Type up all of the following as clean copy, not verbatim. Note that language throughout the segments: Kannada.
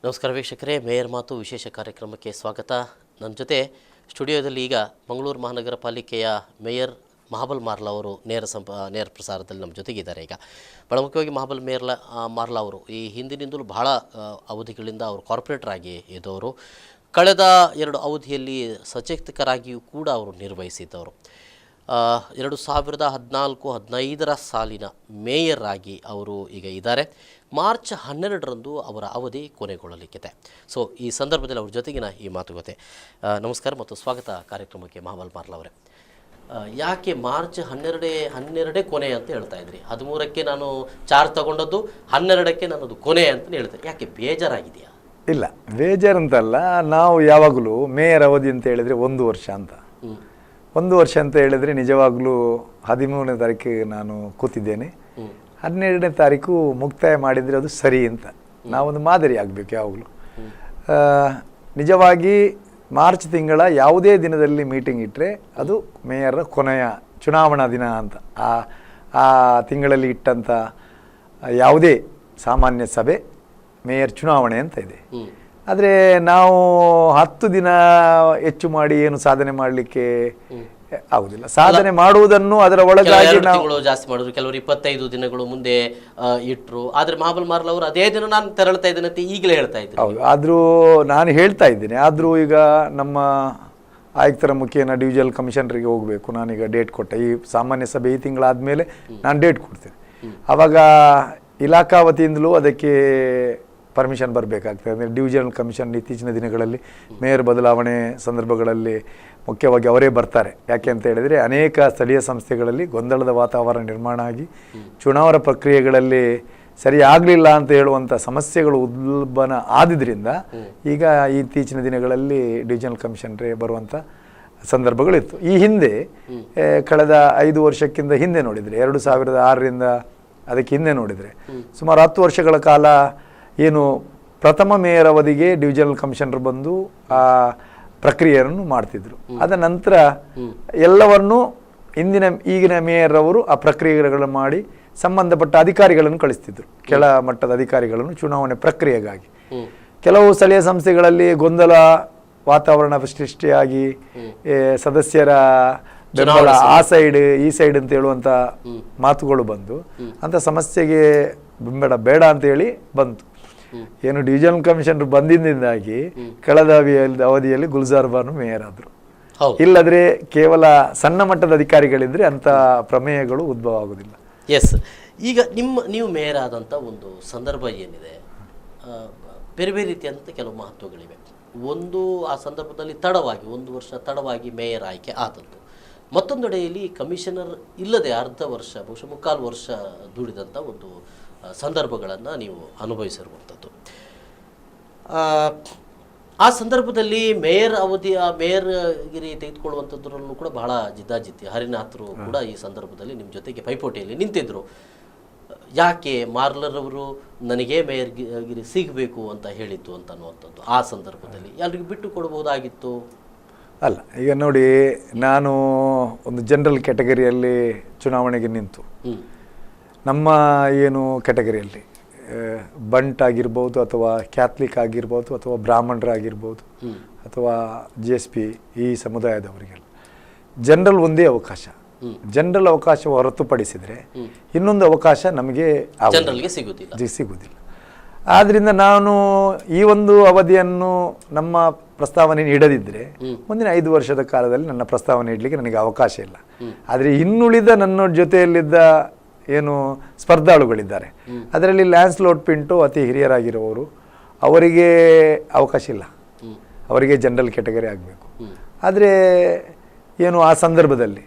ನಮಸ್ಕಾರ ವೀಕ್ಷಕರೇ, ಮೇಯರ್ ಮಾತು ವಿಶೇಷ ಕಾರ್ಯಕ್ರಮಕ್ಕೆ ಸ್ವಾಗತ. ನನ್ನ ಜೊತೆ ಸ್ಟುಡಿಯೋದಲ್ಲಿ ಈಗ ಮಂಗಳೂರು ಮಹಾನಗರ ಪಾಲಿಕೆಯ ಮೇಯರ್ ಮಹಾಬಲ್ ಮಾರ್ಲಾ ಅವರು ನೇರ ಪ್ರಸಾರದಲ್ಲಿ ನಮ್ಮ ಜೊತೆಗಿದ್ದಾರೆ. ಈಗ ಬಹಳ ಮುಖ್ಯವಾಗಿ ಮಹಾಬಲ್ ಮಾರ್ಲಾ ಅವರು ಈ ಹಿಂದಿನಿಂದಲೂ ಬಹಳ ಅವಧಿಗಳಿಂದ ಅವರು ಕಾರ್ಪೊರೇಟರ್ ಆಗಿ ಇದ್ದವರು. ಕಳೆದ 2 ಅವಧಿಯಲ್ಲಿ ಸಚೇತಕರಾಗಿಯೂ ಕೂಡ ಅವರು ನಿರ್ವಹಿಸಿದ್ದವರು. 2014-15 ಸಾಲಿನ ಮೇಯರ್ ಆಗಿ ಅವರು ಈಗ ಇದ್ದಾರೆ. ಮಾರ್ಚ್ 12ರಂದು ಅವರ ಅವಧಿ ಕೊನೆಗೊಳ್ಳಲಿಕ್ಕಿದೆ. ಸೊ ಈ ಸಂದರ್ಭದಲ್ಲಿ ಅವ್ರ ಜೊತೆಗಿನ ಈ ಮಾತುಕತೆ. ನಮಸ್ಕಾರ ಮತ್ತು ಸ್ವಾಗತ ಕಾರ್ಯಕ್ರಮಕ್ಕೆ ಮಹಾಬಲ್ ಮಾರ್ಲಾ ಅವರೇ. ಯಾಕೆ ಮಾರ್ಚ್ 12 ಕೊನೆ ಅಂತ ಹೇಳ್ತಾ ಇದ್ರಿ? 13ಕ್ಕೆ ನಾನು ಚಾರ್ಜ್ ತಗೊಂಡದ್ದು, 12ಕ್ಕೆ ನನ್ನದು ಕೊನೆ ಅಂತ ಹೇಳ್ತಾರೆ. ಯಾಕೆ ಬೇಜಾರಾಗಿದೆಯಾ? ಇಲ್ಲ, ಬೇಜಾರಂತಲ್ಲ. ನಾವು ಯಾವಾಗಲೂ ಮೇಯರ್ ಅವಧಿ ಅಂತ ಹೇಳಿದರೆ 1 ವರ್ಷ ಅಂತ. 1 ವರ್ಷ ಅಂತ ಹೇಳಿದರೆ ನಿಜವಾಗ್ಲೂ 13ನೇ ತಾರೀಕಿಗೆ ನಾನು ಕೂತಿದ್ದೇನೆ, 12ನೇ ತಾರೀಕು ಮುಕ್ತಾಯ ಮಾಡಿದರೆ ಅದು ಸರಿ ಅಂತ ನಾವೊಂದು ಮಾದರಿ ಆಗಬೇಕು ಯಾವಾಗಲೂ. ನಿಜವಾಗಿ ಮಾರ್ಚ್ ತಿಂಗಳ ಯಾವುದೇ ದಿನದಲ್ಲಿ ಮೀಟಿಂಗ್ ಇಟ್ಟರೆ ಅದು ಮೇಯರ್ ಕೊನೆಯ ಚುನಾವಣಾ ದಿನ ಅಂತ. ಆ ತಿಂಗಳಲ್ಲಿ ಇಟ್ಟಂಥ ಯಾವುದೇ ಸಾಮಾನ್ಯ ಸಭೆ ಮೇಯರ್ ಚುನಾವಣೆ ಅಂತ ಇದೆ. ಆದರೆ ನಾವು 10 ದಿನ ಹೆಚ್ಚು ಮಾಡಿ ಏನು ಸಾಧನೆ ಮಾಡಲಿಕ್ಕೆ ಆಗುದಿಲ್ಲ. ಸಾಧನೆ ಮಾಡುವುದನ್ನು ಅದರ ಒಳಗಾಗಿ ನಾವು ಜಾಸ್ತಿ ಮಾಡಿದ್ರು, ಕೆಲವರು 25 ದಿನಗಳು ಮುಂದೆ ಇಟ್ಟರು. ಆದ್ರೆ ಮಹಾಬಲ್ ಮಾರ್ಲಾ ಅವರು ಅದೇ ದಿನ ನಾನು ತೆರಳ್ತಾ ಇದ್ದೇನೆ ಅಂತ ಈಗಲೇ ಹೇಳ್ತಾ ಇದ್ದೀನಿ. ಹೌದು, ಆದರೂ ನಾನು ಹೇಳ್ತಾ ಇದ್ದೇನೆ. ಆದರೂ ಈಗ ನಮ್ಮ ಆಯುಕ್ತರ ಮುಖೇನ ಡಿವಿಜನಲ್ ಕಮಿಷನರಿಗೆ ಹೋಗಬೇಕು. ನಾನೀಗ ಡೇಟ್ ಕೊಟ್ಟೆ, ಈ ಸಾಮಾನ್ಯ ಸಭೆ ಈ ತಿಂಗಳಾದಮೇಲೆ ನಾನು ಡೇಟ್ ಕೊಡ್ತೇನೆ. ಆವಾಗ ಇಲಾಖಾ ವತಿಯಿಂದಲೂ ಅದಕ್ಕೆ ಪರ್ಮಿಷನ್ ಬರಬೇಕಾಗ್ತದೆ. ಅಂದರೆ ಡಿವಿಜನಲ್ ಕಮಿಷನ್ ಇತ್ತೀಚಿನ ದಿನಗಳಲ್ಲಿ ಮೇಯರ್ ಬದಲಾವಣೆ ಸಂದರ್ಭಗಳಲ್ಲಿ ಮುಖ್ಯವಾಗಿ ಅವರೇ ಬರ್ತಾರೆ. ಯಾಕೆ ಅಂತ ಹೇಳಿದರೆ ಅನೇಕ ಸ್ಥಳೀಯ ಸಂಸ್ಥೆಗಳಲ್ಲಿ ಗೊಂದಲದ ವಾತಾವರಣ ನಿರ್ಮಾಣ ಆಗಿ ಚುನಾವಣಾ ಪ್ರಕ್ರಿಯೆಗಳಲ್ಲಿ ಸರಿ ಆಗಲಿಲ್ಲ ಅಂತ ಹೇಳುವಂಥ ಸಮಸ್ಯೆಗಳು ಉದ್ಭವನ ಆದಿದ್ದರಿಂದ ಈಗ ಇತ್ತೀಚಿನ ದಿನಗಳಲ್ಲಿ ಡಿವಿಜನಲ್ ಕಮಿಷನರೇ ಬರುವಂಥ ಸಂದರ್ಭಗಳಿತ್ತು. ಈ ಹಿಂದೆ ಕಳೆದ 5 ವರ್ಷಕ್ಕಿಂತ ಹಿಂದೆ ನೋಡಿದರೆ 2006ರಿಂದ ಅದಕ್ಕೆ ಹಿಂದೆ ನೋಡಿದರೆ ಸುಮಾರು 10 ವರ್ಷಗಳ ಕಾಲ ಏನು ಪ್ರಥಮ ಮೇಯರ್ ಅವಧಿಗೆ ಡಿವಿಜನಲ್ ಕಮಿಷನರ್ ಬಂದು ಆ ಪ್ರಕ್ರಿಯೆಯನ್ನು ಮಾಡ್ತಿದ್ರು. ಅದ ನಂತರ ಎಲ್ಲವನ್ನೂ ಈಗಿನ ಮೇಯರ್ ಅವರು ಆ ಪ್ರಕ್ರಿಯೆಗಳನ್ನು ಮಾಡಿ ಸಂಬಂಧಪಟ್ಟ ಅಧಿಕಾರಿಗಳನ್ನು ಕಳಿಸ್ತಿದ್ರು, ಕೆಳ ಮಟ್ಟದ ಅಧಿಕಾರಿಗಳನ್ನು ಚುನಾವಣೆ ಪ್ರಕ್ರಿಯೆಗಾಗಿ. ಕೆಲವು ಸ್ಥಳೀಯ ಸಂಸ್ಥೆಗಳಲ್ಲಿ ಗೊಂದಲ ವಾತಾವರಣ ಸೃಷ್ಟಿಯಾಗಿ ಸದಸ್ಯರ ಬೆಂಬಲ ಆ ಸೈಡ್ ಈ ಸೈಡ್ ಅಂತ ಹೇಳುವಂಥ ಮಾತುಗಳು ಬಂದು ಅಂಥ ಸಮಸ್ಯೆಗೆ ಬೇಡ ಅಂತ ಹೇಳಿ ಬಂತು. ಏನು ಡಿವಿಜನಲ್ ಕಮಿಷನರ್ ಬಂದಿಂದಾಗಿ ಕಳೆದ ಅವಧಿಯಲ್ಲಿ ಗುಲ್ಜಾರ್ ಬಾನು ಮೇಯರ್ ಆದರು. ಇಲ್ಲದ್ರೆ ಕೇವಲ ಸಣ್ಣ ಮಟ್ಟದ ಅಧಿಕಾರಿಗಳಿದ್ರೆ ಅಂತ ಪ್ರಮೇಯಗಳು ಉದ್ಭವ ಆಗುದಿಲ್ಲ. ಎಸ್, ಈಗ ನೀವು ಮೇಯರ್ ಆದಂಥ ಒಂದು ಸಂದರ್ಭ ಏನಿದೆ, ಬೇರೆ ಬೇರೆ ರೀತಿಯಾದಂಥ ಕೆಲವು ಮಹತ್ವಗಳಿವೆ. ಒಂದು, ಆ ಸಂದರ್ಭದಲ್ಲಿ ತಡವಾಗಿ 1 ವರ್ಷ ತಡವಾಗಿ ಮೇಯರ್ ಆಯ್ಕೆ ಆದದ್ದು. ಮತ್ತೊಂದೆಡೆಯಲ್ಲಿ ಕಮಿಷನರ್ ಇಲ್ಲದೆ ಅರ್ಧ ವರ್ಷ, ಬಹುಶಃ 3/4 ವರ್ಷ ದುಡಿದಂಥ ಒಂದು ಸಂದರ್ಭಗಳನ್ನು ನೀವು ಅನುಭವಿಸಿರುವಂಥದ್ದು. ಆ ಸಂದರ್ಭದಲ್ಲಿ ಮೇಯರ್ ಮೇಯರ್ಗಿರಿ ತೆಗೆದುಕೊಳ್ಳುವಂಥದ್ರಲ್ಲೂ ಕೂಡ ಬಹಳ ಜಿದ್ದಾಜಿದ್ದಿ. ಹರಿನಾಥರು ಕೂಡ ಈ ಸಂದರ್ಭದಲ್ಲಿ ನಿಮ್ಮ ಜೊತೆಗೆ ಪೈಪೋಟಿಯಲ್ಲಿ ನಿಂತಿದ್ರು. ಯಾಕೆ ಮಾರ್ಲರವರು ನನಗೆ ಮೇಯರ್ಗಿರಿ ಸಿಗಬೇಕು ಅಂತ ಹೇಳಿದ್ದು ಅಂತ ಅನ್ನುವಂಥದ್ದು ಆ ಸಂದರ್ಭದಲ್ಲಿ ಯಾರಿಗೂ ಬಿಟ್ಟು ಕೊಡಬಹುದಾಗಿತ್ತು? ಅಲ್ಲ, ಈಗ ನೋಡಿ, ನಾನು ಒಂದು ಜನರಲ್ ಕ್ಯಾಟಗರಿಯಲ್ಲಿ ಚುನಾವಣೆಗೆ ನಿಂತು ನಮ್ಮ ಏನು ಕ್ಯಾಟಗರಿಯಲ್ಲಿ ಬಂಟ್ ಆಗಿರ್ಬೋದು ಅಥವಾ ಕ್ಯಾಥಲಿಕ್ ಆಗಿರ್ಬೋದು ಅಥವಾ ಬ್ರಾಹ್ಮಣರಾಗಿರ್ಬೋದು ಅಥವಾ GSP ಈ ಸಮುದಾಯದವರಿಗೆಲ್ಲ ಜನರಲ್ ಒಂದೇ ಅವಕಾಶ. ಜನರಲ್ ಅವಕಾಶ ಹೊರತುಪಡಿಸಿದರೆ ಇನ್ನೊಂದು ಅವಕಾಶ ನಮಗೆ ಸಿಗುವುದಿಲ್ಲ. ಆದ್ದರಿಂದ ನಾನು ಈ ಒಂದು ಅವಧಿಯನ್ನು ನಮ್ಮ ಪ್ರಸ್ತಾವನೆ ನೀಡದಿದ್ದರೆ ಮುಂದಿನ 5 ವರ್ಷದ ಕಾಲದಲ್ಲಿ ನನ್ನ ಪ್ರಸ್ತಾವನೆ ಇಡಲಿಕ್ಕೆ ನನಗೆ ಅವಕಾಶ ಇಲ್ಲ. ಆದರೆ ಇನ್ನುಳಿದ ನನ್ನ ಜೊತೆಯಲ್ಲಿದ್ದ ಏನು ಸ್ಪರ್ಧಾಳುಗಳಿದ್ದಾರೆ ಅದರಲ್ಲಿ ಲ್ಯಾನ್ಸ್ಲೋಟ್ ಪಿಂಟು ಅತಿ ಹಿರಿಯರಾಗಿರುವವರು, ಅವರಿಗೆ ಅವಕಾಶ ಇಲ್ಲ, ಅವರಿಗೆ ಜನರಲ್ ಕ್ಯಾಟಗರಿ ಆಗಬೇಕು. ಆದರೆ ಏನು ಆ ಸಂದರ್ಭದಲ್ಲಿ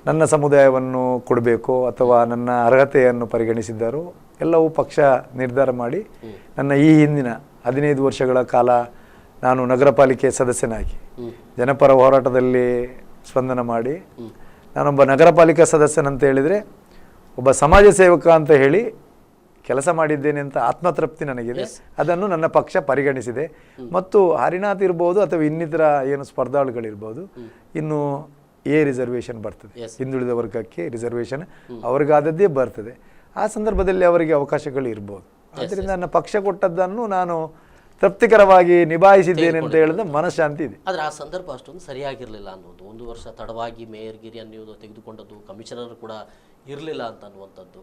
ನನ್ನ ಸಮುದಾಯವನ್ನು ಕೊಡಬೇಕು ಅಥವಾ ನನ್ನ ಅರ್ಹತೆಯನ್ನು ಪರಿಗಣಿಸಿದ್ದಾರೋ ಎಲ್ಲವೂ ಪಕ್ಷ ನಿರ್ಧಾರ ಮಾಡಿ ನನ್ನ ಈ ಹಿಂದಿನ 15 ವರ್ಷಗಳ ಕಾಲ ನಾನು ನಗರ ಪಾಲಿಕೆ ಸದಸ್ಯನಾಗಿ ಜನಪರ ಹೋರಾಟದಲ್ಲಿ ಸ್ಪಂದನ ಮಾಡಿ ನಾನೊಬ್ಬ ನಗರ ಪಾಲಿಕಾ ಸದಸ್ಯನಂತ ಹೇಳಿದರೆ ಒಬ್ಬ ಸಮಾಜ ಸೇವಕ ಅಂತ ಹೇಳಿ ಕೆಲಸ ಮಾಡಿದ್ದೇನೆ ಅಂತ ಆತ್ಮತೃಪ್ತಿ ನನಗಿದೆ. ಅದನ್ನು ನನ್ನ ಪಕ್ಷ ಪರಿಗಣಿಸಿದೆ. ಮತ್ತು ಹರಿನಾಥ್ ಇರ್ಬೋದು ಅಥವಾ ಇನ್ನಿತರ ಏನು ಸ್ಪರ್ಧಾಳುಗಳಿರ್ಬೋದು, ಇನ್ನು ರಿಸರ್ವೇಷನ್ ಬರ್ತದೆ, ಹಿಂದುಳಿದ ವರ್ಗಕ್ಕೆ ರಿಸರ್ವೇಷನ್ ಅವ್ರಿಗಾದದ್ದೇ ಬರ್ತದೆ. ಆ ಸಂದರ್ಭದಲ್ಲಿ ಅವರಿಗೆ ಅವಕಾಶಗಳು ಇರ್ಬೋದು. ಆದ್ದರಿಂದ ನನ್ನ ಪಕ್ಷ ಕೊಟ್ಟದ್ದನ್ನು ನಾನು ತೃಪ್ತಿಕರವಾಗಿ ನಿಭಾಯಿಸಿದ್ದೇನೆ ಅಂತ ಹೇಳಿದ ಮನಃಶಾಂತಿ ಇದೆ. ಆದರೆ ಆ ಸಂದರ್ಭ ಅಷ್ಟೊಂದು ಸರಿಯಾಗಿರಲಿಲ್ಲ ಅನ್ನೋದು, 1 ವರ್ಷ ತಡವಾಗಿ ಮೇಯರ್ಗಿರಿ ಅನ್ನೋದು ತೆಗೆದುಕೊಂಡದ್ದು, ಕಮಿಷನರ್ ಕೂಡ ಇರಲಿಲ್ಲ ಅಂತ ಅನ್ನುವಂಥದ್ದು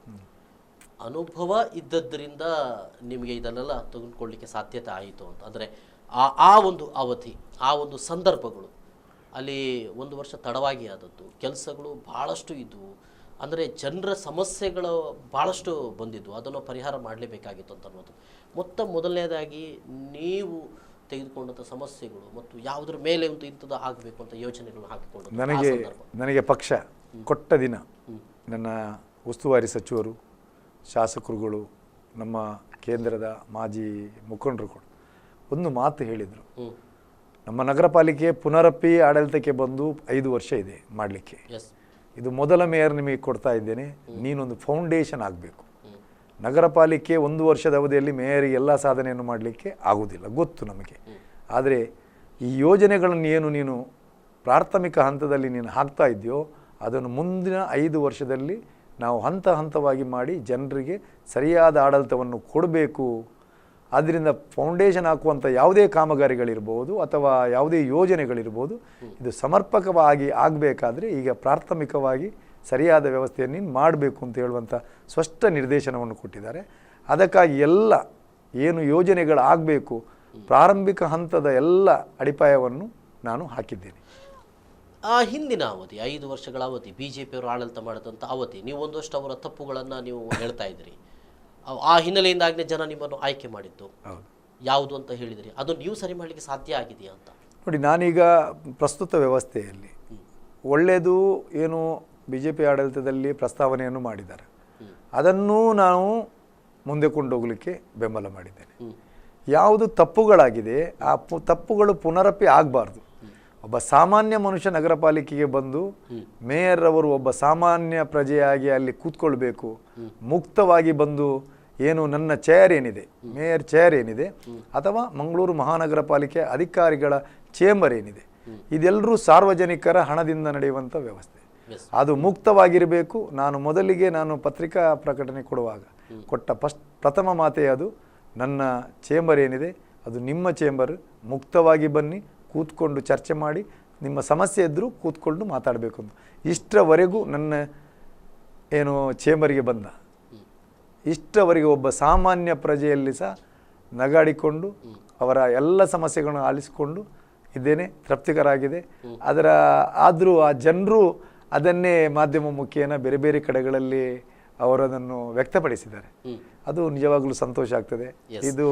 ಅನುಭವ ಇದ್ದದ್ದರಿಂದ ನಿಮಗೆ ಇದನ್ನೆಲ್ಲ ತೆಗೆದುಕೊಳ್ಳಲಿಕ್ಕೆ ಸಾಧ್ಯತೆ ಆಯಿತು ಅಂತ. ಅಂದರೆ ಆ ಒಂದು ಅವಧಿ, ಆ ಒಂದು ಸಂದರ್ಭಗಳು ಅಲ್ಲಿ 1 ವರ್ಷ ತಡವಾಗಿ ಆದದ್ದು, ಕೆಲಸಗಳು ಭಾಳಷ್ಟು ಇದ್ದವು, ಅಂದರೆ ಜನರ ಸಮಸ್ಯೆಗಳು ಭಾಳಷ್ಟು ಬಂದಿದ್ವು, ಅದನ್ನು ಪರಿಹಾರ ಮಾಡಲೇಬೇಕಾಗಿತ್ತು ಅಂತ ಅನ್ನೋದು. ಮೊದಲನೇದಾಗಿ ನೀವು ತೆಗೆದುಕೊಂಡಂಥ ಸಮಸ್ಯೆಗಳು ಮತ್ತು ಯಾವುದ್ರ ಮೇಲೆ ಒಂದು ಇಂಥದ್ದು ಆಗಬೇಕು ಅಂತ ಯೋಚನೆಗಳನ್ನ ಹಾಕಿಕೊಂಡು ನನಗೆ ಪಕ್ಷ ಕೊಟ್ಟ ದಿನ ನನ್ನ ಉಸ್ತುವಾರಿ ಸಚಿವರು, ಶಾಸಕರುಗಳು, ನಮ್ಮ ಕೇಂದ್ರದ ಮಾಜಿ ಮುಖಂಡರುಗಳು ಒಂದು ಮಾತು ಹೇಳಿದರು. ನಮ್ಮ ನಗರ ಪಾಲಿಕೆ ಪುನರಪಿ ಆಡಳಿತಕ್ಕೆ ಬಂದು 5 ವರ್ಷ ಇದೆ ಮಾಡಲಿಕ್ಕೆ. ಇದು ಮೊದಲ ಮೇಯರ್ ನಿಮಗೆ ಕೊಡ್ತಾ ಇದ್ದೇನೆ, ನೀನೊಂದು ಫೌಂಡೇಶನ್ ಆಗಬೇಕು. ನಗರ ಪಾಲಿಕೆ 1 ವರ್ಷದ ಅವಧಿಯಲ್ಲಿ ಮೇಯರಿಗೆ ಎಲ್ಲ ಸಾಧನೆಯನ್ನು ಮಾಡಲಿಕ್ಕೆ ಆಗುವುದಿಲ್ಲ, ಗೊತ್ತು ನಮಗೆ. ಆದರೆ ಈ ಯೋಜನೆಗಳನ್ನು ಏನು ನೀನು ಪ್ರಾಥಮಿಕ ಹಂತದಲ್ಲಿ ನೀನು ಹಾಕ್ತಾ ಇದೆಯೋ ಅದನ್ನು ಮುಂದಿನ 5 ವರ್ಷದಲ್ಲಿ ನಾವು ಹಂತ ಹಂತವಾಗಿ ಮಾಡಿ ಜನರಿಗೆ ಸರಿಯಾದ ಆಡಳಿತವನ್ನು ಕೊಡಬೇಕು. ಆದ್ದರಿಂದ ಫೌಂಡೇಶನ್ ಹಾಕುವಂಥ ಯಾವುದೇ ಕಾಮಗಾರಿಗಳಿರ್ಬೋದು ಅಥವಾ ಯಾವುದೇ ಯೋಜನೆಗಳಿರ್ಬೋದು, ಇದು ಸಮರ್ಪಕವಾಗಿ ಆಗಬೇಕಾದ್ರೆ ಈಗ ಪ್ರಾಥಮಿಕವಾಗಿ ಸರಿಯಾದ ವ್ಯವಸ್ಥೆಯನ್ನು ಮಾಡಬೇಕು ಅಂತ ಹೇಳುವಂಥ ಸ್ಪಷ್ಟ ನಿರ್ದೇಶನವನ್ನು ಕೊಟ್ಟಿದ್ದಾರೆ. ಅದಕ್ಕಾಗಿ ಎಲ್ಲ ಏನು ಯೋಜನೆಗಳಾಗಬೇಕು ಪ್ರಾರಂಭಿಕ ಹಂತದ ಎಲ್ಲ ಅಡಿಪಾಯವನ್ನು ನಾನು ಹಾಕಿದ್ದೇನೆ. ಆ ಹಿಂದಿನ ಅವಧಿ 5 ವರ್ಷಗಳ ಅವಧಿ BJPಯವರು ಆಡಳಿತ ಮಾಡಿದಂಥ ಅವಧಿ, ನೀವು ಒಂದಷ್ಟು ಅವರ ತಪ್ಪುಗಳನ್ನು ನೀವು ಹೇಳ್ತಾ ಇದ್ದೀರಿ. ಆ ಹಿನ್ನೆಲೆಯಿಂದಾಗಲೇ ಜನ ನಿಮ್ಮನ್ನು ಆಯ್ಕೆ ಮಾಡಿದ್ದು ಯಾವುದು ಅಂತ ಹೇಳಿದ್ರಿ, ಅದು ನೀವು ಸರಿ ಮಾಡಲಿಕ್ಕೆ ಸಾಧ್ಯ ಆಗಿದೆಯಾ ಅಂತ ನೋಡಿ. ನಾನೀಗ ಪ್ರಸ್ತುತ ವ್ಯವಸ್ಥೆಯಲ್ಲಿ ಒಳ್ಳೆಯದು ಏನು BJP ಆಡಳಿತದಲ್ಲಿ ಪ್ರಸ್ತಾವನೆಯನ್ನು ಮಾಡಿದ್ದಾರೆ, ಅದನ್ನು ನಾವು ಮುಂದೆ ಕೊಂಡೋಗಲಿಕ್ಕೆ ಬೆಂಬಲ ಮಾಡಿದ್ದೇನೆ. ಯಾವುದು ತಪ್ಪುಗಳಾಗಿದೆ ಆ ತಪ್ಪುಗಳು ಪುನರಪಿ ಆಗಬಾರ್ದು. ಒಬ್ಬ ಸಾಮಾನ್ಯ ಮನುಷ್ಯ ನಗರ ಪಾಲಿಕೆಗೆ ಬಂದು ಮೇಯರ್ ಅವರು ಒಬ್ಬ ಸಾಮಾನ್ಯ ಪ್ರಜೆಯಾಗಿ ಅಲ್ಲಿ ಕೂತ್ಕೊಳ್ಬೇಕು, ಮುಕ್ತವಾಗಿ ಬಂದು ಏನು ನನ್ನ ಚೇರ್ ಏನಿದೆ, ಮೇಯರ್ ಚೇರ್ ಏನಿದೆ ಅಥವಾ ಮಂಗಳೂರು ಮಹಾನಗರ ಪಾಲಿಕೆ ಅಧಿಕಾರಿಗಳ ಚೇಂಬರ್ ಏನಿದೆ, ಇದೆಲ್ಲರೂ ಸಾರ್ವಜನಿಕರ ಹಣದಿಂದ ನಡೆಯುವಂಥ ವ್ಯವಸ್ಥೆ, ಅದು ಮುಕ್ತವಾಗಿರಬೇಕು. ನಾನು ಪತ್ರಿಕಾ ಪ್ರಕಟಣೆ ಕೊಡುವಾಗ ಕೊಟ್ಟ ಪ್ರಥಮ ಮಾತೇ ಅದು, ನನ್ನ ಚೇಂಬರ್ ಏನಿದೆ ಅದು ನಿಮ್ಮ ಚೇಂಬರ್, ಮುಕ್ತವಾಗಿ ಬನ್ನಿ, ಕೂತ್ಕೊಂಡು ಚರ್ಚೆ ಮಾಡಿ, ನಿಮ್ಮ ಸಮಸ್ಯೆ ಇದ್ದರೂ ಕೂತ್ಕೊಂಡು ಮಾತಾಡಬೇಕು ಅಂತ. ಇಷ್ಟರವರೆಗೂ ನನ್ನ ಏನು ಚೇಂಬರಿಗೆ ಬಂದ ಇಷ್ಟರವರೆಗೆ ಒಬ್ಬ ಸಾಮಾನ್ಯ ಪ್ರಜೆಯಲ್ಲಿ ಸಹ ನಗಾಡಿಕೊಂಡು ಅವರ ಎಲ್ಲ ಸಮಸ್ಯೆಗಳನ್ನು ಆಲಿಸಿಕೊಂಡು ಇದ್ದೇನೆ, ತೃಪ್ತಿಕರಾಗಿದೆ. ಆದರೂ ಆ ಜನರು ಅದನ್ನೇ ಮಾಧ್ಯಮ ಮುಖೇನ ಬೇರೆ ಬೇರೆ ಕಡೆಗಳಲ್ಲಿ ಅವರದನ್ನು ವ್ಯಕ್ತಪಡಿಸಿದ್ದಾರೆ. ಅದು ನಿಜವಾಗ್ಲೂ ಸಂತೋಷ ಆಗ್ತದೆ. ಇದು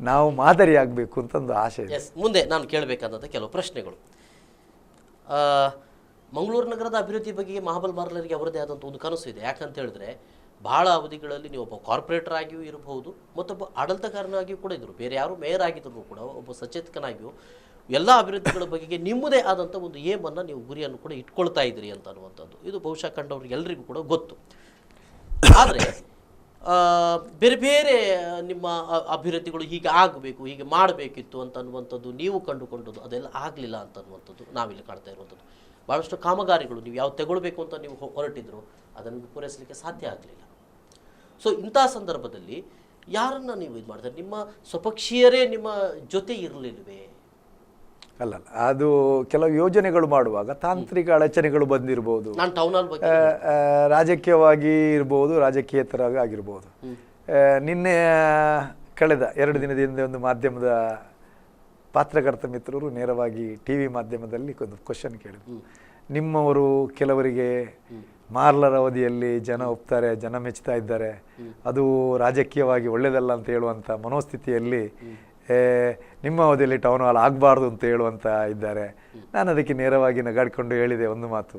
ನಾವು ಮಾದರಿ ಆಗಬೇಕು ಅಂತ ಒಂದು ಆಶೆ ಇದೆ. ಮುಂದೆ ನಾನು ಕೇಳಬೇಕಾದಂಥ ಕೆಲವು ಪ್ರಶ್ನೆಗಳು, ಮಂಗಳೂರು ನಗರದ ಅಭಿವೃದ್ಧಿ ಬಗ್ಗೆ ಮಹಾಬಲ್ ಮಾರ್ಲರಿಗೆ ಅವರದೇ ಆದಂಥ ಒಂದು ಕನಸು ಇದೆ. ಯಾಕಂತ ಹೇಳಿದ್ರೆ ಬಹಳ ಅವಧಿಗಳಲ್ಲಿ ನೀವು ಒಬ್ಬ ಕಾರ್ಪೊರೇಟರ್ ಆಗಿಯೂ ಇರಬಹುದು, ಮತ್ತೊಬ್ಬ ಆಡಳಿತಗಾರನಾಗಿಯೂ ಕೂಡ ಇದ್ದರು, ಬೇರೆ ಯಾರು ಮೇಯರ್ ಆಗಿದ್ರು ಕೂಡ ಒಬ್ಬ ಸಚೇತಕನಾಗಿಯೂ ಎಲ್ಲ ಅಭಿವೃದ್ಧಿಗಳ ಬಗೆಗೆ ನಿಮ್ಮದೇ ಆದಂಥ ಒಂದು ಏಮನ್ನು ನೀವು ಗುರಿಯನ್ನು ಕೂಡ ಇಟ್ಕೊಳ್ತಾ ಇದ್ದೀರಿ ಅಂತ ಅನ್ನುವಂಥದ್ದು ಇದು ಬಹುಶಃ ಕಂಡವ್ರಿಗೆ ಎಲ್ಲರಿಗೂ ಕೂಡ ಗೊತ್ತು. ಆದರೆ ಬೇರೆ ಬೇರೆ ನಿಮ್ಮ ಅಭಿವೃದ್ಧಿಗಳು ಹೀಗೆ ಆಗಬೇಕು, ಹೀಗೆ ಮಾಡಬೇಕಿತ್ತು ಅಂತ ಅನ್ನುವಂಥದ್ದು ನೀವು ಕಂಡುಕೊಂಡದ್ದು ಅದೆಲ್ಲ ಆಗಲಿಲ್ಲ ಅಂತ ಅನ್ನುವಂಥದ್ದು ನಾವಿಲ್ಲಿ ಕಾಣ್ತಾ ಇರುವಂಥದ್ದು. ಭಾಳಷ್ಟು ಕಾಮಗಾರಿಗಳು ನೀವು ಯಾವ್ದು ತಗೊಳ್ಬೇಕು ಅಂತ ನೀವು ಹೊರಟಿದ್ರು ಅದನ್ನು ಪೂರೈಸಲಿಕ್ಕೆ ಸಾಧ್ಯ ಆಗಲಿಲ್ಲ. ಸೊ ಇಂಥ ಸಂದರ್ಭದಲ್ಲಿ ಯಾರನ್ನು ನೀವು ಇದು ಮಾಡ್ತಾರೆ? ನಿಮ್ಮ ಸ್ವಪಕ್ಷೀಯರೇ ನಿಮ್ಮ ಜೊತೆ ಇರಲಿಲ್ವೇ? ಅಲ್ಲ, ಅದು ಕೆಲವು ಯೋಜನೆಗಳು ಮಾಡುವಾಗ ತಾಂತ್ರಿಕ ಅಡಚಣೆಗಳು ಬಂದಿರಬಹುದು, ನಾನು ಟೌನ್ ಹಾಲ್ ಬಗ್ಗೆ ರಾಜಕೀಯವಾಗಿ ಇರ್ಬೋದು, ರಾಜಕೀಯೇತರವಾಗಿ ಆಗಿರ್ಬೋದು. ನಿನ್ನೆ ಕಳೆದ 2 ದಿನದ ಹಿಂದೆ ಒಂದು ಮಾಧ್ಯಮದ ಪಾತ್ರಕರ್ತ ಮಿತ್ರರು ನೇರವಾಗಿ TV ಮಾಧ್ಯಮದಲ್ಲಿ ಒಂದು ಕ್ವಶನ್ ಕೇಳಿದ್ರು. ನಿಮ್ಮವರು ಕೆಲವರಿಗೆ ಮಾರ್ಲರ್ ಅವಧಿಯಲ್ಲಿ ಜನ ಒಪ್ತಾರೆ, ಜನ ಮೆಚ್ಚುತ್ತಾ ಇದ್ದಾರೆ, ಅದು ರಾಜಕೀಯವಾಗಿ ಒಳ್ಳೆಯದಲ್ಲ ಅಂತ ಹೇಳುವಂಥ ಮನೋಸ್ಥಿತಿಯಲ್ಲಿ ನಿಮ್ಮ ಅವಧಿಯಲ್ಲಿ ಟೌನ್ ಹಾಲ್ ಆಗಬಾರ್ದು ಅಂತ ಹೇಳುವಂತ ಇದ್ದಾರೆ. ನಾನು ಅದಕ್ಕೆ ನೇರವಾಗಿ ನಗಾಡಿಕೊಂಡು ಹೇಳಿದೆ ಒಂದು ಮಾತು,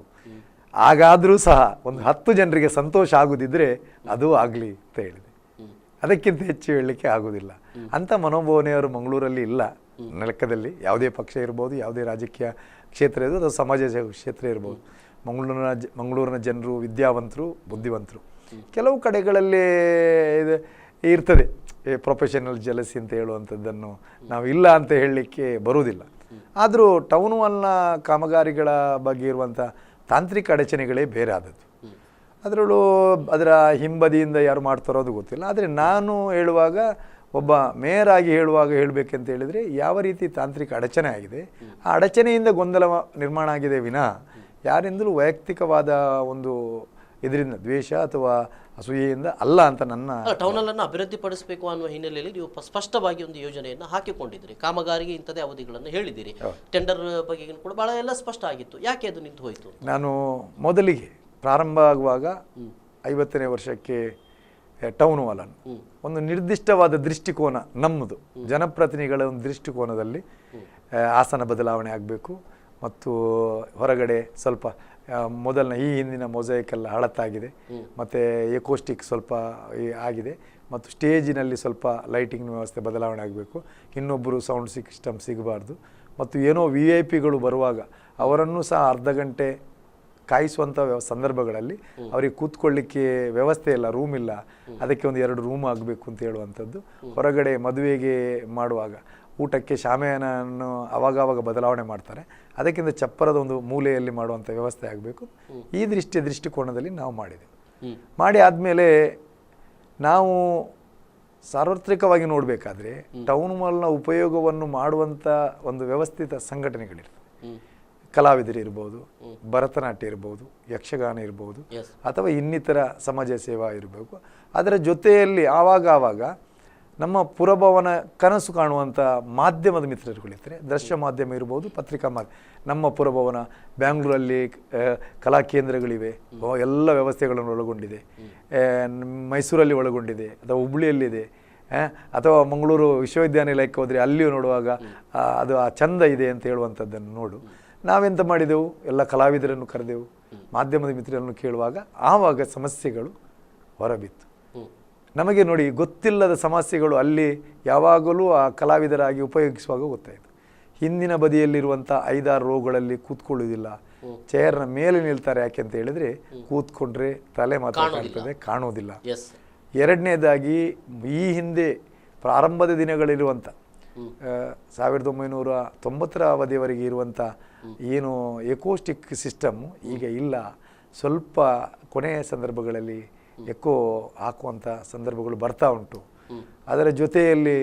ಹಾಗಾದರೂ ಸಹ ಒಂದು 10 ಜನರಿಗೆ ಸಂತೋಷ ಆಗುದಿದ್ರೆ ಅದು ಆಗಲಿ ಅಂತ ಹೇಳಿದೆ. ಅದಕ್ಕಿಂತ ಹೆಚ್ಚು ಹೇಳಲಿಕ್ಕೆ ಆಗುವುದಿಲ್ಲ. ಅಂಥ ಮನೋಭಾವನೆಯವರು ಮಂಗಳೂರಲ್ಲಿ ಇಲ್ಲ. ಲೆಕ್ಕದಲ್ಲಿ ಯಾವುದೇ ಪಕ್ಷ ಇರ್ಬೋದು, ಯಾವುದೇ ರಾಜಕೀಯ ಕ್ಷೇತ್ರ ಇರ್ಬೋದು ಅಥವಾ ಸಮಾಜ ಕ್ಷೇತ್ರ ಇರ್ಬೋದು, ಮಂಗಳೂರಿನ ಜನರು ವಿದ್ಯಾವಂತರು, ಬುದ್ಧಿವಂತರು. ಕೆಲವು ಕಡೆಗಳಲ್ಲಿ ಇದು ಇರ್ತದೆ, ಪ್ರೊಫೆಷನಲ್ ಜಲಸಿ ಅಂತ ಹೇಳುವಂಥದ್ದನ್ನು ನಾವು ಇಲ್ಲ ಅಂತ ಹೇಳಲಿಕ್ಕೆ ಬರುವುದಿಲ್ಲ. ಆದರೂ ಟೌನ್ ಹಾಲ್ನ ಕಾಮಗಾರಿಗಳ ಬಗ್ಗೆ ಇರುವಂಥ ತಾಂತ್ರಿಕ ಅಡಚಣೆಗಳೇ ಬೇರೆ ಆದದ್ದು. ಅದರಲ್ಲೂ ಅದರ ಹಿಂಬದಿಯಿಂದ ಯಾರು ಮಾಡ್ತಾರೋ ಅದು ಗೊತ್ತಿಲ್ಲ. ಆದರೆ ನಾನು ಹೇಳುವಾಗ, ಒಬ್ಬ ಮೇಯರ್ ಆಗಿ ಹೇಳುವಾಗ ಹೇಳಬೇಕಂತ ಹೇಳಿದರೆ, ಯಾವ ರೀತಿ ತಾಂತ್ರಿಕ ಅಡಚಣೆ ಆಗಿದೆ, ಆ ಅಡಚಣೆಯಿಂದ ಗೊಂದಲ ನಿರ್ಮಾಣ ಆಗಿದೆ ವಿನಃ ಯಾರಿಂದಲೂ ವೈಯಕ್ತಿಕವಾದ ಒಂದು ಇದರಿಂದ ದ್ವೇಷ ಅಥವಾ ಅಸೂಯೆಯಿಂದ ಅಲ್ಲ ಅಂತ ನನ್ನ. ಟೌನಲ್ಲನ್ನು ಅಭಿವೃದ್ಧಿಪಡಿಸಬೇಕು ಅನ್ನುವ ಹಿನ್ನೆಲೆಯಲ್ಲಿ ನೀವು ಸ್ಪಷ್ಟವಾಗಿ ಒಂದು ಯೋಜನೆಯನ್ನು ಹಾಕಿಕೊಂಡಿದ್ದೀರಿ, ಕಾಮಗಾರಿಗೆ ಇಂಥದೇ ಅವಧಿಗಳನ್ನು ಹೇಳಿದ್ದೀರಿ, ಟೆಂಡರ್ ಬಗ್ಗೆ ಕೂಡ ಭಾಳ ಎಲ್ಲ ಸ್ಪಷ್ಟ ಆಗಿತ್ತು. ಯಾಕೆ ಅದು ನಿಂತು ಹೋಯಿತು? ನಾನು ಮೊದಲಿಗೆ ಪ್ರಾರಂಭ ಆಗುವಾಗ 50ನೇ ವರ್ಷಕ್ಕೆ ಟೌನ್ ಹಾಲನ್ನು ಒಂದು ನಿರ್ದಿಷ್ಟವಾದ ದೃಷ್ಟಿಕೋನ, ನಮ್ಮದು ಜನಪ್ರತಿನಿಧಿಗಳ ಒಂದು ದೃಷ್ಟಿಕೋನದಲ್ಲಿ ಆಸನ ಬದಲಾವಣೆ ಆಗಬೇಕು ಮತ್ತು ಹೊರಗಡೆ ಸ್ವಲ್ಪ ಮೊದಲನ ಈ ಹಿಂದಿನ ಮೊಸೈಕ್ ಎಲ್ಲ ಹಳತ್ತಾಗಿದೆ ಮತ್ತು ಎಕೋಸ್ಟಿಕ್ ಸ್ವಲ್ಪ ಆಗಿದೆ ಮತ್ತು ಸ್ಟೇಜಿನಲ್ಲಿ ಸ್ವಲ್ಪ ಲೈಟಿಂಗ್ ವ್ಯವಸ್ಥೆ ಬದಲಾವಣೆ ಆಗಬೇಕು. ಇನ್ನೊಬ್ಬರು ಸೌಂಡ್ ಸಿಸ್ಟಮ್ ಸಿಗಬಾರ್ದು ಮತ್ತು ಏನೋ VIP ಗಳು ಬರುವಾಗ ಅವರನ್ನು ಸಹ ಅರ್ಧ ಗಂಟೆ ಕಾಯಿಸುವಂಥ ಸಂದರ್ಭಗಳಲ್ಲಿ ಅವರಿಗೆ ಕೂತ್ಕೊಳ್ಳಿಕ್ಕೆ ವ್ಯವಸ್ಥೆ ಇಲ್ಲ, ರೂಮ್ ಇಲ್ಲ, ಅದಕ್ಕೆ ಒಂದು 2 ರೂಮ್ ಆಗಬೇಕು ಅಂತ ಹೇಳುವಂಥದ್ದು. ಹೊರಗಡೆ ಮದುವೆಗೆ ಮಾಡುವಾಗ ಊಟಕ್ಕೆ ಶಾಮಿಯಾನವನ್ನು ಅವಾಗವಾಗ ಬದಲಾವಣೆ ಮಾಡ್ತಾರೆ, ಅದಕ್ಕಿಂತ ಚಪ್ಪರದ ಒಂದು ಮೂಲೆಯಲ್ಲಿ ಮಾಡುವಂಥ ವ್ಯವಸ್ಥೆ ಆಗಬೇಕು. ಈ ದೃಷ್ಟಿಕೋನದಲ್ಲಿ ನಾವು ಮಾಡಿದೆವು. ಮಾಡಿ ಆದಮೇಲೆ ನಾವು ಸಾರ್ವತ್ರಿಕವಾಗಿ ನೋಡಬೇಕಾದ್ರೆ ಟೌನ್ ಮಾಲ್ನ ಉಪಯೋಗವನ್ನು ಮಾಡುವಂಥ ಒಂದು ವ್ಯವಸ್ಥಿತ ಸಂಘಟನೆಗಳಿರ್ತವೆ. ಕಲಾವಿದರು ಇರ್ಬೋದು, ಭರತನಾಟ್ಯ ಇರ್ಬೋದು, ಯಕ್ಷಗಾನ ಇರ್ಬೋದು, ಅಥವಾ ಇನ್ನಿತರ ಸಮಾಜ ಸೇವಾ ಇರಬೇಕು. ಅದರ ಜೊತೆಯಲ್ಲಿ ಆವಾಗ ನಮ್ಮ ಪುರಭವನ ಕನಸು ಕಾಣುವಂಥ ಮಾಧ್ಯಮದ ಮಿತ್ರರುಗಳಿರ್ತಾರೆ. ದೃಶ್ಯ ಮಾಧ್ಯಮ ಇರ್ಬೋದು, ಪತ್ರಿಕಾ ಮಾಧ್ಯಮ. ನಮ್ಮ ಪುರಭವನ ಬ್ಯಾಂಗ್ಳೂರಲ್ಲಿ ಕಲಾ ಕೇಂದ್ರಗಳಿವೆ, ಎಲ್ಲ ವ್ಯವಸ್ಥೆಗಳನ್ನು ಒಳಗೊಂಡಿದೆ. ಮೈಸೂರಲ್ಲಿ ಒಳಗೊಂಡಿದೆ, ಅಥವಾ ಹುಬ್ಬಳ್ಳಿಯಲ್ಲಿದೆ, ಅಥವಾ ಮಂಗಳೂರು ವಿಶ್ವವಿದ್ಯಾನಿಲಯಕ್ಕೆ ಹೋದರೆ ಅಲ್ಲಿಯೂ ನೋಡುವಾಗ ಅದು ಆ ಚಂದ ಇದೆ ಅಂತ ಹೇಳುವಂಥದ್ದನ್ನು ನೋಡು. ನಾವೆಂತ ಮಾಡಿದೆವು, ಎಲ್ಲ ಕಲಾವಿದರನ್ನು ಕರೆದೆವು, ಮಾಧ್ಯಮದ ಮಿತ್ರರನ್ನು ಕೇಳುವಾಗ ಆವಾಗ ಸಮಸ್ಯೆಗಳು ಹೊರಬಿತ್ತು. ನಮಗೆ ನೋಡಿ, ಗೊತ್ತಿಲ್ಲದ ಸಮಸ್ಯೆಗಳು ಅಲ್ಲಿ ಯಾವಾಗಲೂ ಆ ಕಲಾವಿದರಾಗಿ ಉಪಯೋಗಿಸುವಾಗ ಗೊತ್ತಾಯಿತು. ಹಿಂದಿನ ಬದಿಯಲ್ಲಿರುವಂಥ 5-6 ರೋಗಳಲ್ಲಿ ಕೂತ್ಕೊಳ್ಳುವುದಿಲ್ಲ, ಚೇರ್ನ ಮೇಲೆ ನಿಲ್ತಾರೆ. ಯಾಕೆ ಅಂತ ಹೇಳಿದರೆ ಕೂತ್ಕೊಂಡ್ರೆ ತಲೆ ಮಾತ್ರ ಕಾಣ್ತದೆ, ಕಾಣುವುದಿಲ್ಲ. ಎರಡನೇದಾಗಿ ಈ ಹಿಂದೆ ಪ್ರಾರಂಭದ ದಿನಗಳಿರುವಂಥ 1990ರ ಅವಧಿಯವರೆಗೆ ಇರುವಂಥ ಏನು ಎಕೋಸ್ಟಿಕ್ ಸಿಸ್ಟಮ್ಮು ಈಗ ಇಲ್ಲ. ಸ್ವಲ್ಪ ಕೊನೆಯ ಸಂದರ್ಭಗಳಲ್ಲಿ ಎಕೋ ಹಾಕುವಂಥ ಸಂದರ್ಭಗಳು ಬರ್ತಾ ಉಂಟು. ಅದರ ಜೊತೆಯಲ್ಲಿ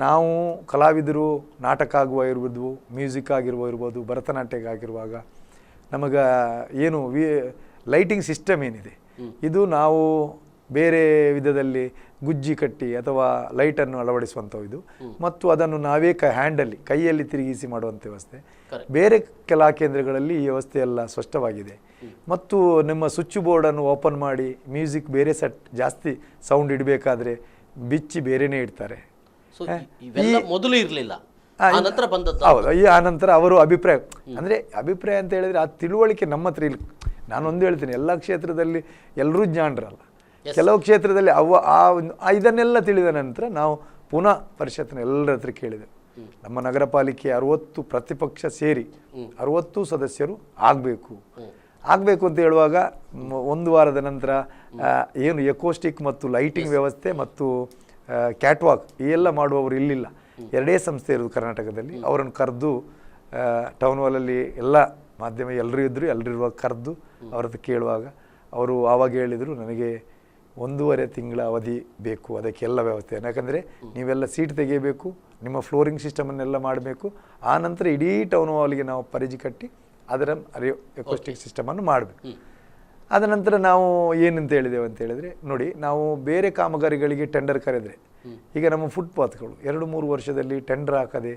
ನಾವು ಕಲಾವಿದರು ನಾಟಕ ಆಗುವ ಇರ್ಬೋದು, ಮ್ಯೂಸಿಕ್ ಇರ್ಬೋದು, ಭರತನಾಟ್ಯಕ್ಕಾಗಿರುವಾಗ ನಮಗೆ ಏನು ಲೈಟಿಂಗ್ ಸಿಸ್ಟಮ್ ಏನಿದೆ ಇದು ನಾವು ಬೇರೆ ವಿಧದಲ್ಲಿ ಗುಜ್ಜಿ ಕಟ್ಟಿ ಅಥವಾ ಲೈಟನ್ನು ಅಳವಡಿಸುವಂಥವು ಇದು, ಮತ್ತು ಅದನ್ನು ನಾವೇ ಹ್ಯಾಂಡಲ್ಲಿ ಕೈಯಲ್ಲಿ ತಿರುಗಿಸಿ ಮಾಡುವಂಥ ವ್ಯವಸ್ಥೆ. ಬೇರೆ ಕಲಾ ಕೇಂದ್ರಗಳಲ್ಲಿ ಈ ವ್ಯವಸ್ಥೆ ಎಲ್ಲ ಸ್ಪಷ್ಟವಾಗಿದೆ. ಮತ್ತು ನಿಮ್ಮ ಸ್ವಿಚ್ ಬೋರ್ಡನ್ನು ಓಪನ್ ಮಾಡಿ ಮ್ಯೂಸಿಕ್ ಬೇರೆ ಸೆಟ್ ಜಾಸ್ತಿ ಸೌಂಡ್ ಇಡಬೇಕಾದ್ರೆ ಬಿಚ್ಚಿ ಬೇರೆನೇ ಇಡ್ತಾರೆ. ಮೊದಲು ಇರಲಿಲ್ಲ, ಹೌದು. ಈ ಆನಂತರ ಅವರು ಅಭಿಪ್ರಾಯ ಅಂತ ಹೇಳಿದ್ರೆ ಆ ತಿಳುವಳಿಕೆ ನಮ್ಮ ಹತ್ರ ಇಲ್ಲ. ನಾನೊಂದು ಹೇಳ್ತೀನಿ, ಎಲ್ಲ ಕ್ಷೇತ್ರದಲ್ಲಿ ಎಲ್ಲರೂ ಜ್ಞಾನರಲ್ಲ. ಕೆಲವು ಕ್ಷೇತ್ರದಲ್ಲಿ ಇದನ್ನೆಲ್ಲ ತಿಳಿದ ನಂತರ ನಾವು ಪುನಃ ಪರಿಷತ್ನ ಎಲ್ಲರ ಹತ್ರ ಕೇಳಿದೆವು. ನಮ್ಮ ನಗರ ಪಾಲಿಕೆ 60 ಪ್ರತಿಪಕ್ಷ ಸೇರಿ 60 ಸದಸ್ಯರು ಆಗಬೇಕು ಅಂತ ಹೇಳುವಾಗ 1 ವಾರದ ನಂತರ ಏನು ಎಕೋಸ್ಟಿಕ್ ಮತ್ತು ಲೈಟಿಂಗ್ ವ್ಯವಸ್ಥೆ ಮತ್ತು ಕ್ಯಾಟ್ವಾಕ್ ಈ ಎಲ್ಲ ಮಾಡುವವರು ಇಲ್ಲಿಲ್ಲ. 2 ಸಂಸ್ಥೆ ಇರೋದು ಕರ್ನಾಟಕದಲ್ಲಿ. ಅವರನ್ನು ಕರೆದು ಟೌನ್ ಹಾಲಲ್ಲಿ ಎಲ್ಲ ಮಾಧ್ಯಮ ಎಲ್ಲರೂ ಇದ್ದರು, ಎಲ್ಲರಿರುವಾಗ ಕರೆದು ಅವ್ರದ್ದು ಕೇಳುವಾಗ ಅವರು ಆವಾಗ ಹೇಳಿದರು, ನನಗೆ 1.5 ತಿಂಗಳ ಅವಧಿ ಬೇಕು ಅದಕ್ಕೆಲ್ಲ ವ್ಯವಸ್ಥೆ. ಯಾಕಂದರೆ ನೀವೆಲ್ಲ ಸೀಟ್ ತೆಗೆಯಬೇಕು, ನಿಮ್ಮ ಫ್ಲೋರಿಂಗ್ ಸಿಸ್ಟಮನ್ನೆಲ್ಲ ಮಾಡಬೇಕು, ಆ ನಂತರ ಇಡೀ ಟೌನ್ ಹಾಲಿಗೆ ನಾವು ಪರಿಚಿ ಕಟ್ಟಿ ಅದರ ಎಕೋಸ್ಟಿಕ್ ಸಿಸ್ಟಮನ್ನು ಮಾಡಬೇಕು. ಅದ ನಂತರ ನಾವು ಏನಂತ ಹೇಳಿದೆವು ಅಂತ ಹೇಳಿದರೆ, ನೋಡಿ, ನಾವು ಬೇರೆ ಕಾಮಗಾರಿಗಳಿಗೆ ಟೆಂಡರ್ ಕರೆದರೆ ಈಗ ನಮ್ಮ ಫುಟ್ಪಾತ್ಗಳು 2-3 ವರ್ಷದಲ್ಲಿ ಟೆಂಡರ್ ಹಾಕದೆ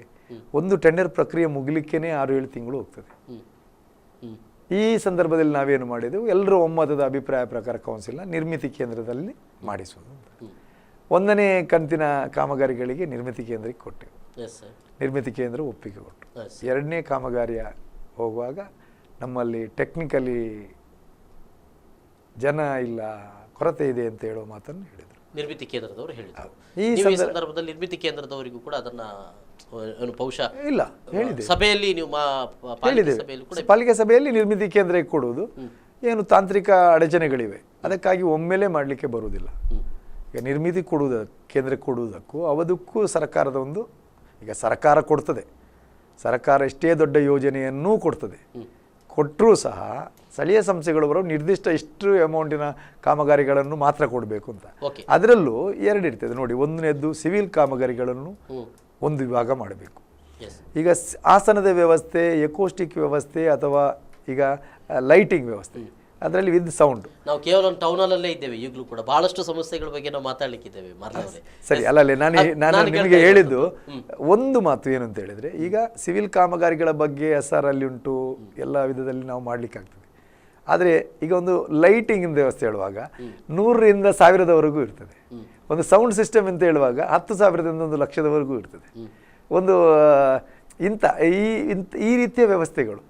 ಒಂದು ಟೆಂಡರ್ ಪ್ರಕ್ರಿಯೆ ಮುಗಿಲಿಕ್ಕೇ 6-7 ತಿಂಗಳು ಹೋಗ್ತದೆ. ಈ ಸಂದರ್ಭದಲ್ಲಿ ನಾವೇನು ಮಾಡಿದೆವು, ಎಲ್ಲರೂ ಒಮ್ಮತದ ಅಭಿಪ್ರಾಯ ಪ್ರಕಾರ ಕೌನ್ಸಿಲ್ನ ನಿರ್ಮಿತಿ ಕೇಂದ್ರದಲ್ಲಿ ಮಾಡಿಸುವುದು. 1ನೇ ಕಂತಿನ ಕಾಮಗಾರಿಗಳಿಗೆ ನಿರ್ಮಿತಿ ಕೇಂದ್ರಕ್ಕೆ ಕೊಟ್ಟೆವು. ನಿರ್ಮಿತಿ ಕೇಂದ್ರ ಒಪ್ಪಿಗೆ ಕೊಟ್ಟು 2ನೇ ಕಾಮಗಾರಿಯ ಹೋಗುವಾಗ ನಮ್ಮಲ್ಲಿ ಟೆಕ್ನಿಕಲಿ ಜನ ಇಲ್ಲ, ಕೊರತೆ ಇದೆ ಅಂತ ಹೇಳೋ ಮಾತನ್ನು ಹೇಳಿದರು. ನಿರ್ಮಿತಿ ಕೇಂದ್ರದವರು ಹೇಳಿದರು. ಈ ಸಂದರ್ಭದಲ್ಲಿ ನಿರ್ಮಿತಿ ಕೇಂದ್ರದವರಿಗೂ ಕೂಡ ಅದನ್ನ ಬಹುಶಃ ಇಲ್ಲ ಹೇಳಿದೆ, ಸಭೆಯಲ್ಲಿ ನೀವು ಪಾಲಿಕೆ ಸಭೆಯಲ್ಲಿ ನಿರ್ಮಿತಿ ಕೇಂದ್ರಕ್ಕೆ ಕೊಡುವುದು. ಏನು ತಾಂತ್ರಿಕ ಅಡಚಣೆಗಳಿವೆ, ಅದಕ್ಕಾಗಿ ಒಮ್ಮೆಲೆ ಮಾಡಲಿಕ್ಕೆ ಬರುವುದಿಲ್ಲ. ಈಗ ನಿರ್ಮಿತಿ ಕೇಂದ್ರಕ್ಕೆ ಕೊಡುವುದಕ್ಕೂ ಅವದಕ್ಕೂ ಸರ್ಕಾರದ ಒಂದು, ಈಗ ಸರ್ಕಾರ ಕೊಡ್ತದೆ, ಸರ್ಕಾರ ಎಷ್ಟೇ ದೊಡ್ಡ ಯೋಜನೆಯನ್ನೂ ಕೊಡ್ತದೆ, ಕೊಟ್ಟರೂ ಸಹ ಸ್ಥಳೀಯ ಸಂಸ್ಥೆಗಳು ಬರೋ ನಿರ್ದಿಷ್ಟ ಇಷ್ಟು ಅಮೌಂಟಿನ ಕಾಮಗಾರಿಗಳನ್ನು ಮಾತ್ರ ಕೊಡಬೇಕು ಅಂತ. ಓಕೆ. ಅದರಲ್ಲೂ ಎರಡು ಇರ್ತದೆ ನೋಡಿ. ಒಂದನೇದ್ದು ಸಿವಿಲ್ ಕಾಮಗಾರಿಗಳನ್ನು ಒಂದು ವಿಭಾಗ ಮಾಡಬೇಕು. ಈಗ ಆಸನದ ವ್ಯವಸ್ಥೆ, ಎಕೋಸ್ಟಿಕ್ ವ್ಯವಸ್ಥೆ ಅಥವಾ ಈಗ ಲೈಟಿಂಗ್ ವ್ಯವಸ್ಥೆ, ಅದರಲ್ಲಿ ವಿತ್ ಸೌಂಡ್. ನಾವು ಕೇವಲ ಟೌನಲ್ಲೇ ಇದ್ದೇವೆ, ಈಗಲೂ ಕೂಡ ಬಹಳಷ್ಟು ಸಮಸ್ಯೆಗಳ ಬಗ್ಗೆ ನಾವು ಮಾತಾಡ್ಲಿಕ್ಕಿದ್ದೇವೆ. ಸರಿ, ಅಲ್ಲಲ್ಲಿ ನಾನು ನಿಮಗೆ ಹೇಳಿದ್ದು ಒಂದು ಮಾತು ಏನು ಅಂತ ಹೇಳಿದ್ರೆ, ಈಗ ಸಿವಿಲ್ ಕಾಮಗಾರಿಗಳ ಬಗ್ಗೆ SR ಅಲ್ಲಿ ಉಂಟು, ಎಲ್ಲ ವಿಧದಲ್ಲಿ ನಾವು ಮಾಡ್ಲಿಕ್ಕಾಗ್ತದೆ. ಆದರೆ ಈಗ ಒಂದು ಲೈಟಿಂಗ್ ವ್ಯವಸ್ಥೆ ಹೇಳುವಾಗ 100ರಿಂದ 1000ದವರೆಗೂ ಇರ್ತದೆ. ಒಂದು ಸೌಂಡ್ ಸಿಸ್ಟಮ್ ಅಂತ ಹೇಳುವಾಗ 10,000ದಿಂದ 1,00,000ದವರೆಗೂ ಇರ್ತದೆ. ಒಂದು ಈ ರೀತಿಯ ವ್ಯವಸ್ಥೆಗಳು,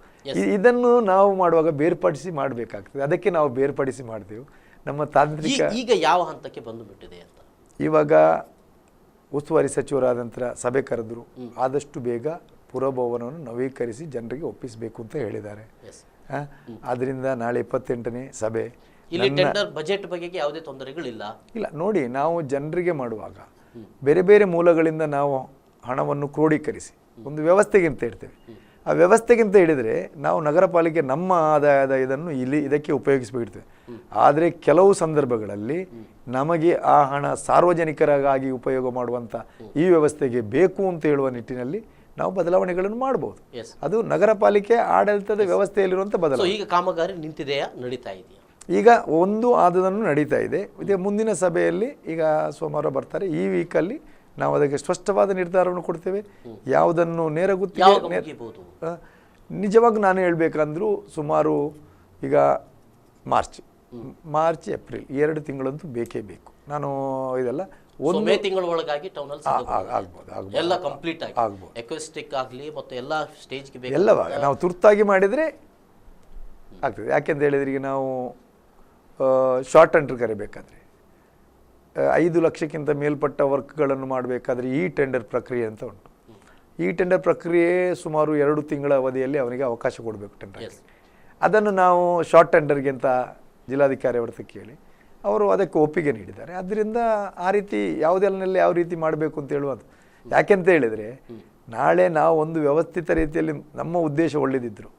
ಇದನ್ನು ನಾವು ಮಾಡುವಾಗ ಬೇರ್ಪಡಿಸಿ ಮಾಡಬೇಕಾಗ್ತದೆ. ಅದಕ್ಕೆ ನಾವು ಬೇರ್ಪಡಿಸಿ ಮಾಡ್ತೇವೆ. ನಮ್ಮ ತಾಂತ್ರಿಕ ಈಗ ಯಾವ ಹಂತಕ್ಕೆ ಬಂದು ಬಿಟ್ಟಿದೆ ಅಂತ ಇವಾಗ ಉಸ್ತುವಾರಿ ಸಚಿವರಾದ ನಂತರ ಸಭೆ ಕರೆದ್ರು. ಆದಷ್ಟು ಬೇಗ ಪುರಭವನವನ್ನು ನವೀಕರಿಸಿ ಜನರಿಗೆ ಒಪ್ಪಿಸಬೇಕು ಅಂತ ಹೇಳಿದ್ದಾರೆ. ಆದ್ರಿಂದ ನಾಳೆ 28ನೇ ಸಭೆ. ಇಲ್ಲಿ ಟೆಂಡರ್ ಬಜೆಟ್ ಬಗ್ಗೆ ಯಾವುದೇ ತೊಂದರೆಗಳಿಲ್ಲ. ಇಲ್ಲ ನೋಡಿ, ನಾವು ಜನರಿಗೆ ಮಾಡುವಾಗ ಬೇರೆ ಬೇರೆ ಮೂಲಗಳಿಂದ ನಾವು ಹಣವನ್ನು ಕ್ರೋಢೀಕರಿಸಿ ಒಂದು ವ್ಯವಸ್ಥೆಗಿಂತ ಇಡ್ತೇವೆ. ಆ ವ್ಯವಸ್ಥೆಗಿಂತ ಹಿಡಿದ್ರೆ ನಾವು ನಗರ ಪಾಲಿಕೆ ನಮ್ಮ ಆದಾಯದ ಇದನ್ನು ಇದಕ್ಕೆ ಉಪಯೋಗಿಸಿಬಿಡ್ತೇವೆ. ಆದರೆ ಕೆಲವು ಸಂದರ್ಭಗಳಲ್ಲಿ ನಮಗೆ ಆ ಹಣ ಸಾರ್ವಜನಿಕರಾಗಿ ಉಪಯೋಗ ಮಾಡುವಂಥ ಈ ವ್ಯವಸ್ಥೆಗೆ ಬೇಕು ಅಂತ ಹೇಳುವ ನಿಟ್ಟಿನಲ್ಲಿ ನಾವು ಬದಲಾವಣೆಗಳನ್ನು ಮಾಡಬಹುದು. ಅದು ನಗರ ಪಾಲಿಕೆ ಆಡಳಿತದ ವ್ಯವಸ್ಥೆಯಲ್ಲಿರುವಂಥ ಬದಲಾವಣೆ. ಈಗ ಕಾಮಗಾರಿ ನಿಂತಿದೆಯಾ, ನಡೀತಾ ಇದೆಯಾ? ಈಗ ಒಂದು ಆದದನ್ನು ನಡೀತಾ ಇದೆ. ಇದೇ ಮುಂದಿನ ಸಭೆಯಲ್ಲಿ ಈಗ ಸೋಮವಾರ ಬರ್ತಾರೆ. ಈ ವೀಕಲ್ಲಿ ನಾವು ಅದಕ್ಕೆ ಸ್ಪಷ್ಟವಾದ ನಿರ್ಧಾರವನ್ನು ಕೊಡ್ತೇವೆ. ಯಾವುದನ್ನು ನೇರ ಗುತ್ತಿಗೆ, ನಿಜವಾಗಿ ನಾನು ಹೇಳಬೇಕಂದ್ರೂ ಸುಮಾರು ಈಗ ಮಾರ್ಚ್ ಏಪ್ರಿಲ್ 2 ತಿಂಗಳಂತೂ ಬೇಕೇ ಬೇಕು. ನಾನು ಇದೆಲ್ಲ ಮೇ ತಿಂಗಳ ಒಳಗಾಗಿ ಟೌನಲ್ಲಿ ಆಗ್ಬೋದು, ಎಲ್ಲ ಕಂಪ್ಲೀಟ್ ಆಗಿ ಆಗ್ಬೋದು. ಎಕ್ವಿಸ್ಟಿಕ್ ಆಗಲಿ ಮತ್ತು ಎಲ್ಲ ಸ್ಟೇಜ್ಗೆ ಬೇಕು. ಎಲ್ಲವಾಗ ನಾವು ತುರ್ತಾಗಿ ಮಾಡಿದರೆ ಆಗ್ತದೆ. ಯಾಕೆಂತ ಹೇಳಿದ್ರೆ ಈಗ ನಾವು ಶಾರ್ಟ್ ಟೆಂಡರ್ ಕರಿಬೇಕಾದ್ರೆ 5 ಲಕ್ಷಕ್ಕಿಂತ ಮೇಲ್ಪಟ್ಟ ವರ್ಕ್ಗಳನ್ನು ಮಾಡಬೇಕಾದ್ರೆ ಈ ಟೆಂಡರ್ ಪ್ರಕ್ರಿಯೆ ಅಂತ ಉಂಟು. ಈ ಟೆಂಡರ್ ಪ್ರಕ್ರಿಯೆ ಸುಮಾರು 2 ತಿಂಗಳ ಅವಧಿಯಲ್ಲಿ ಅವನಿಗೆ ಅವಕಾಶ ಕೊಡಬೇಕು ಟೆಂಡರ್. ಅದನ್ನು ನಾವು ಶಾರ್ಟ್ ಟೆಂಡರ್ಗೆ ಅಂತ ಜಿಲ್ಲಾಧಿಕಾರಿ ಅವ್ರ ಕೇಳಿ ಅವರು ಅದಕ್ಕೆ ಒಪ್ಪಿಗೆ ನೀಡಿದ್ದಾರೆ. ಆದ್ದರಿಂದ ಆ ರೀತಿ ಯಾವುದೆಲ್ಲನೆಲ್ಲ ಯಾವ ರೀತಿ ಮಾಡಬೇಕು ಅಂತ ಹೇಳುವುದು. ಯಾಕೆಂತ ಹೇಳಿದರೆ ನಾಳೆ ನಾವು ಒಂದು ವ್ಯವಸ್ಥಿತ ರೀತಿಯಲ್ಲಿ ನಮ್ಮ ಉದ್ದೇಶ ಒಳ್ಳೆದಿದ್ದರು,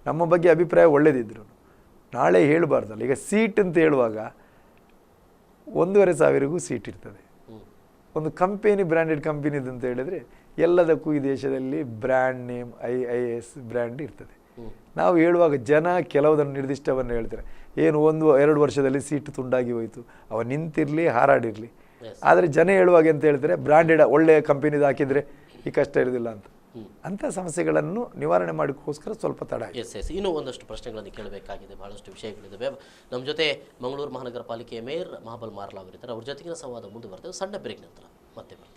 ನಮ್ಮ ಬಗ್ಗೆ ಅಭಿಪ್ರಾಯ ಒಳ್ಳೆದಿದ್ದರು, ನಾಳೆ ಹೇಳಬಾರ್ದಲ್ಲ. ಈಗ ಸೀಟ್ ಅಂತ ಹೇಳುವಾಗ 1,500ಗೂ ಸೀಟ್ ಇರ್ತದೆ. ಒಂದು ಕಂಪೆನಿ, ಬ್ರ್ಯಾಂಡೆಡ್ ಕಂಪನಿದು ಅಂತ ಹೇಳಿದರೆ ಎಲ್ಲದಕ್ಕೂ ಈ ದೇಶದಲ್ಲಿ ಬ್ರ್ಯಾಂಡ್ ನೇಮ್ IAS ಬ್ರ್ಯಾಂಡ್ ಇರ್ತದೆ. ನಾವು ಹೇಳುವಾಗ ಜನ ಕೆಲವುದನ್ನು ನಿರ್ದಿಷ್ಟವನ್ನು ಹೇಳ್ತಾರೆ. ಏನು 1-2 ವರ್ಷದಲ್ಲಿ ಸೀಟ್ ತುಂಡಾಗಿ ಹೋಯಿತು, ಅವ ನಿಂತಿರಲಿ ಹಾರಾಡಿರಲಿ. ಆದರೆ ಜನ ಹೇಳುವಾಗ ಅಂತ ಹೇಳ್ತಾರೆ, ಬ್ರ್ಯಾಂಡೆಡ್ ಒಳ್ಳೆಯ ಕಂಪನಿದು ಹಾಕಿದರೆ ಈ ಕಷ್ಟ ಇರೋದಿಲ್ಲ ಅಂತ. ಅಂಥ ಸಮಸ್ಯೆಗಳನ್ನು ನಿವಾರಣೆ ಮಾಡೋಕ್ಕೋಸ್ಕರ ಸ್ವಲ್ಪ ತಡ. ಇನ್ನೂ ಒಂದಷ್ಟು ಪ್ರಶ್ನೆಗಳನ್ನು ಕೇಳಬೇಕಾಗಿದೆ, ಬಹಳಷ್ಟು ವಿಷಯಗಳಿದ್ದಾವೆ. ನಮ್ಮ ಜೊತೆ ಮಂಗಳೂರು ಮಹಾನಗರ ಪಾಲಿಕೆಯ ಮೇಯರ್ ಮಹಾಬಲ್ ಮಾರ್ಲಾ ಅವರಿದ್ದಾರೆ. ಅವ್ರ ಜೊತೆಗಿನ ಸಂವಾದ ಮುಂದುವರೆದು ಸಣ್ಣ ಬ್ರೇಕ್ ನಂತರ ಮತ್ತೆ